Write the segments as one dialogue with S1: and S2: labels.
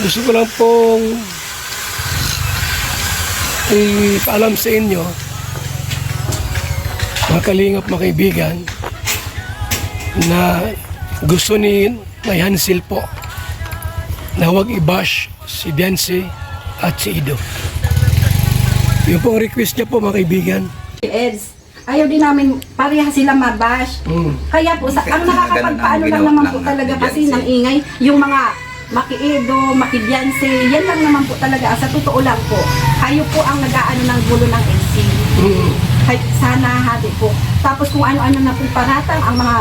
S1: gusto ko lang pong ipaalam sa inyo, mga kalingap, mga kaibigan, na gusto ni Nay Hansel po na huwag i-bash si Biancy at si Ido. Yung pong request niya po, mga kaibigan.
S2: Eds, ayaw din namin pareha sila mabash. Kaya po, ang nakakapagpaano lang naman po talaga kasi ng ingay, yung mga maki-Edo, maki-Biancy, yan lang naman po talaga. Sa totoo lang po, kayo po ang nag-aano ng gulo ng MC. Sana hati po. Tapos kung ano-ano na po paratang ang mga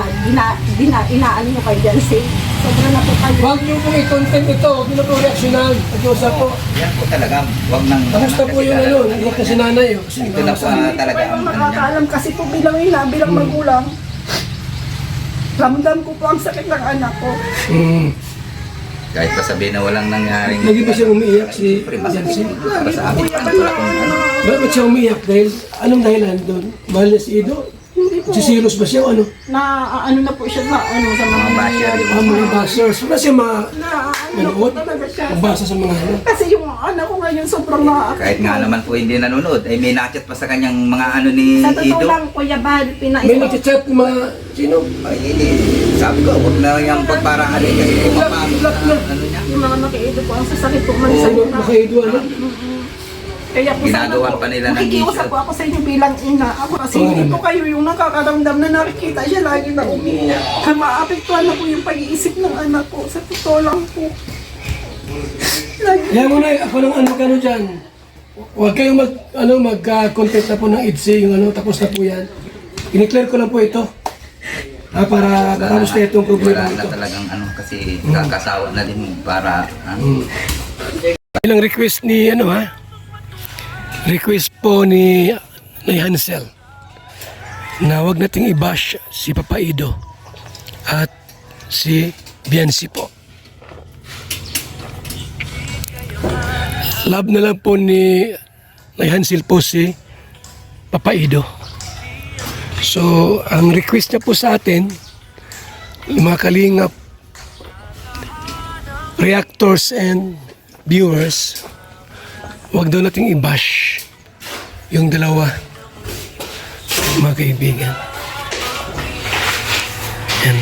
S2: inaano nyo kay Biancy, sobra na po kayo.
S1: Huwag niyo pong i-content ito, huwag niyo pong reaksyonan. Pag-iusap po.
S3: Yan po talaga, wag nang...
S1: Kamusta po yung ano, hindi kasi nanay.
S3: Ito na po talaga
S2: Hindi
S3: ang
S2: po nakakaalam kasi po bilang ina, bilang magulang. Ramdam ko po ang sakit ng anak ko.
S3: Kahit pa sabihin na walang nangyaring...
S1: Lagi ba siya umiiyak si
S3: Siyempre, mas
S1: Biancy?
S3: para sa amin, ano pala kung ano.
S1: Bakit siya umiiyak? Dahil anong dahilan doon? Mahal niya si Ido?
S2: Hindi po.
S1: Sisilos ba siya o ano?
S2: Na ano na po siya sa ano sa mga
S3: Mga
S2: nangyayari.
S1: Mga bashers. Wala siya manood?
S2: Talaga siya.
S1: Magbasa sa mga ano?
S2: Kasi yung anak ko ngayon sobrang nakakita.
S3: Kahit nga naman po hindi nanonood, ay may nachat pa sa kanyang mga ano ni
S2: Sa totoo
S3: Ido.
S2: lang, Kuya Bal,
S1: May nag-chat ng mga sino?
S3: Ay, hindi. Sabi ko, huwag na yung pagparaanin kasi po
S1: Block na.
S3: ano niya.
S2: yung mga nakiido po ang sasakit po man sa
S1: Sino makaido ano?
S2: Kaya po
S3: Ginagawa
S2: sana po,
S3: pa nila ng
S2: nakikiusap po ako sa inyo bilang ina. Ako kasi hindi po kayo yung nakakaramdam na nakikita siya lagi na umiiyak. Kaya maapektuhan na po yung pag-iisip ng anak ko. Sa totoo lang po. Lagi.
S1: Kaya mo na, ako nang ano ka no dyan. Huwag kayong mag-content na po ng IDSI, yung ano, tapos na po yan. I-declare ko lang po ito. Para matapos na itong problema
S3: Wala na
S1: ito.
S3: talagang ano kasi kakasawa na din para
S1: Ilang request ni ano ha? Request po ni Hansel na wag nating i-bash si Papa Ido at si Biancy po. Love na lang po ni Hansel po si Papa Ido. So, ang request niya po sa atin, yung mga kalingap reactors and viewers, wag daw nating i-bash yung dalawa, mga kaibigan. Yan.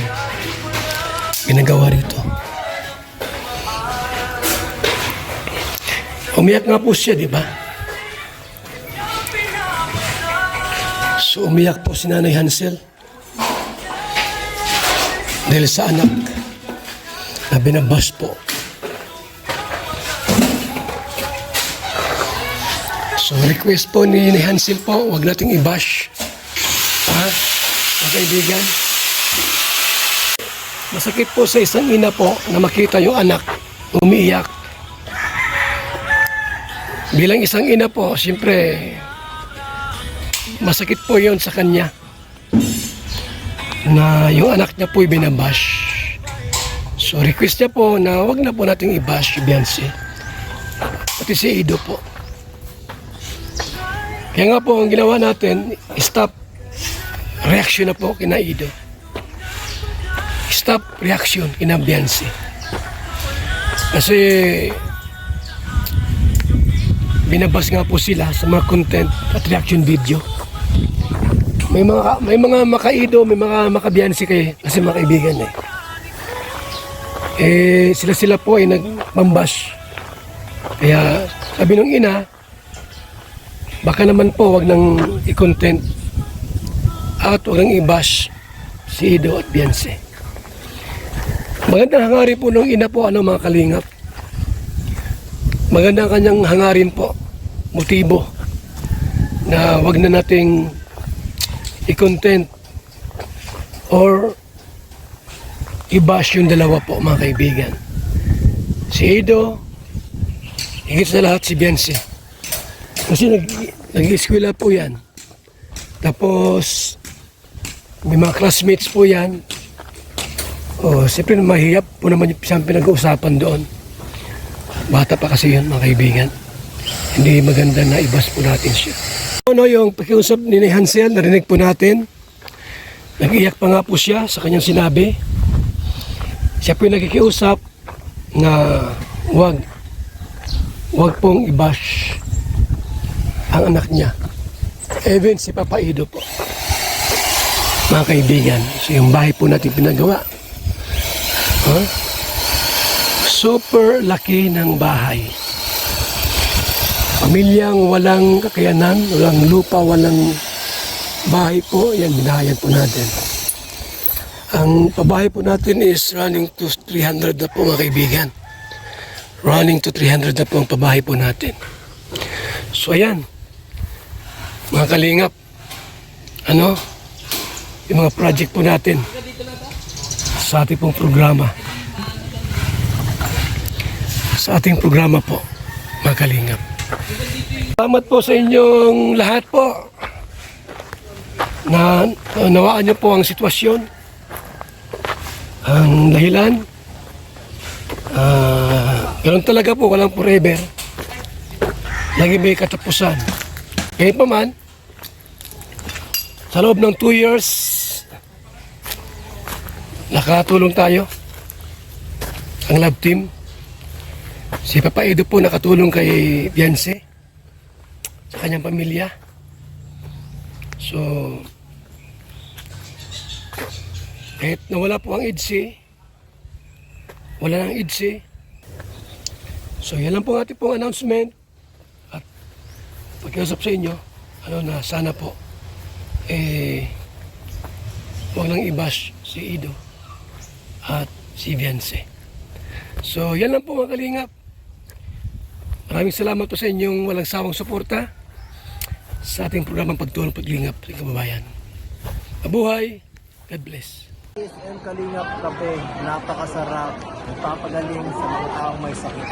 S1: Ginagawa rito. Umiyak nga po siya, di ba? So, umiyak po si Nanay Hansel dahil sa anak na binabash po. So, request po ni Hansel po, huwag nating i-bash. Ha? Mga kaibigan. Masakit po sa isang ina po na makita yung anak umiiyak. Bilang isang ina po, siyempre, masakit po yon sa kanya na yung anak niya po binabash. So, request niya po na huwag na po nating i-bash si Biancy. Pati si Ido po. Kaya nga po, ang ginawa natin, stop reaction na po kina Ido. Stop reaction kina Biancy. Kasi binabas nga po sila sa mga content at reaction video. May mga maka-Ido, may mga maka-Biancy kayo kasi mga kaibigan sila po ay nagmambash. Kaya sabi nung ina, baka naman po wag nang i-content at wag nang i-bash si Ido at Biancy. Magandang hangarin po nung ina po, mga kalingap. Magandang kanyang hangarin po, motibo, na wag na nating i-content or i-bash yung dalawa po, mga kaibigan. Si Ido, higit sa lahat si Biancy. Kasi nag-eskwela po yan. Tapos, may mga classmates po yan. Siyempre mahiyap po naman siyang pinag-uusapan doon. Bata pa kasi yun, mga kaibigan. Hindi maganda na i-bash po natin siya. Yung pakiusap ni Hansel, narinig po natin. Nag-iyak pa nga po siya sa kanyang sinabi. Siya po yung nakikiusap na wag pong i-bash ang anak niya. Even si Papa Ido po. Mga kaibigan, so yung bahay po natin pinagawa. Super laki ng bahay. Pamilyang walang kakayanan, walang lupa, walang bahay po, yan, binahayan po natin. Ang pabahay po natin is running to 300 na po mga kaibigan. Running to 300 na po ang pabahay po natin. So ayan, mga kalingap, yung mga project po natin sa ating pong programa. Sa ating programa po, mga kalingap. Salamat po sa inyong lahat po na nawaan niyo po ang sitwasyon, ang dahilan. Ganun talaga po, walang forever. Lagi may katapusan. Ngayon pa man, sa loob ng 2 years, nakatulong tayo. Ang love team. Si Papa Edo po nakatulong kay Beyonce sa kanyang pamilya. So, kahit nawala po ang EDSI, wala nang EDSI. So, yan lang po ang ating pong announcement. At pagkiusap sa inyo, na sana po, huwag nang i-bash si Ido at si Beyonce. So, yan lang po mga kalingap. Maraming salamat po sa inyong walang sawang suporta sa ating programang Pagtulong Paglingap sa kababayan. Mabuhay! God bless!
S4: And Kalingap Kape, napakasarap, nagpapagaling sa mga taong may sakit.